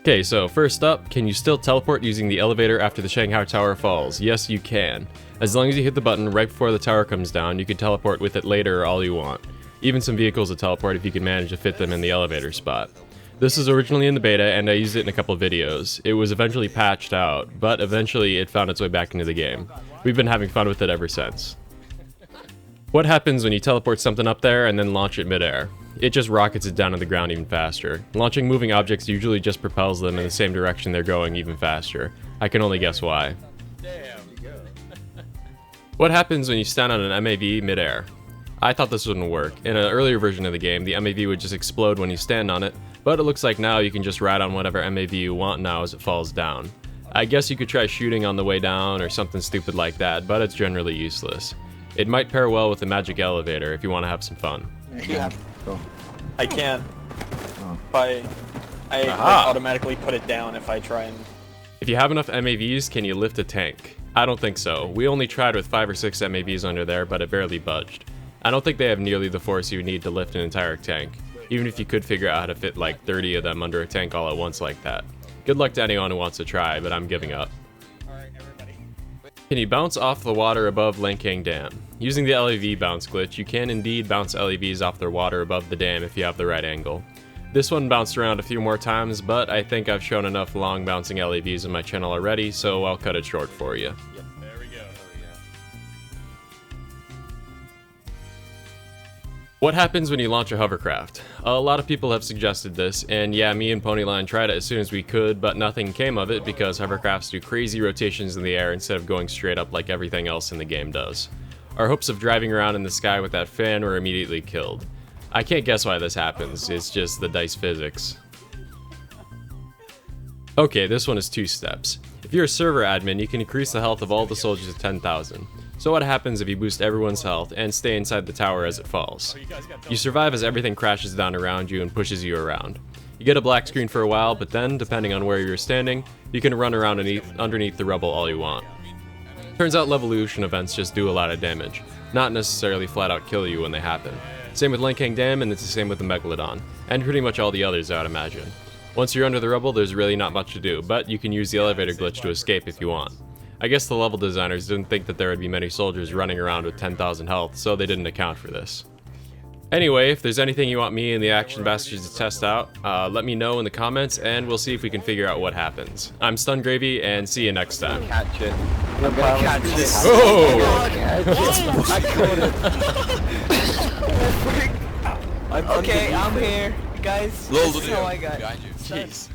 Okay, so first up, can you still teleport using the elevator after the Shanghai Tower falls? Yes, you can. As long as you hit the button right before the tower comes down, you can teleport with it later all you want. Even some vehicles will teleport if you can manage to fit them in the elevator spot. This was originally in the beta, and I used it in a couple of videos. It was eventually patched out, but eventually it found its way back into the game. We've been having fun with it ever since. What happens when you teleport something up there and then launch it midair? It just rockets it down to the ground even faster. Launching moving objects usually just propels them in the same direction they're going even faster. I can only guess why. What happens when you stand on an MAV midair? I thought this wouldn't work. In an earlier version of the game, the MAV would just explode when you stand on it, but it looks like now you can just ride on whatever MAV you want now as it falls down. I guess you could try shooting on the way down or something stupid like that, but it's generally useless. It might pair well with the magic elevator if you want to have some fun. Yeah. Cool. I can't. Oh. I automatically put it down if I try and... If you have enough MAVs, can you lift a tank? I don't think so. We only tried with 5 or 6 MAVs under there, but it barely budged. I don't think they have nearly the force you need to lift an entire tank, even if you could figure out how to fit like 30 of them under a tank all at once like that. Good luck to anyone who wants to try, but I'm giving up. Can you bounce off the water above Lancang Dam? Using the LEV bounce glitch, you can indeed bounce LEVs off the water above the dam if you have the right angle. This one bounced around a few more times, but I think I've shown enough long bouncing LEVs on my channel already, so I'll cut it short for you. Yep, there we go. What happens when you launch a hovercraft? A lot of people have suggested this, and yeah, me and Ponyline tried it as soon as we could, but nothing came of it because hovercrafts do crazy rotations in the air instead of going straight up like everything else in the game does. Our hopes of driving around in the sky with that fan were immediately killed. I can't guess why this happens, it's just the dice physics. Okay, this one is 2 steps. If you're a server admin, you can increase the health of all the soldiers to 10,000. So what happens if you boost everyone's health and stay inside the tower as it falls? You survive as everything crashes down around you and pushes you around. You get a black screen for a while, but then, depending on where you're standing, you can run around underneath the rubble all you want. Turns out Levolution events just do a lot of damage, not necessarily flat out kill you when they happen. Same with Lancang Dam, and it's the same with the MacLeod, and pretty much all the others I would imagine. Once you're under the rubble, there's really not much to do, but you can use the elevator glitch to escape if you want. I guess the level designers didn't think that there would be many soldiers running around with 10,000 health, so they didn't account for this. Anyway, if there's anything you want me and the Action Bastards to test out, let me know in the comments, and we'll see if we can figure out what happens. I'm Stun Gravy, and see you next time. Catch it. I'm gonna catch this. Oh! Okay, I'm here. Guys, this is how I got. Behind you. Jeez.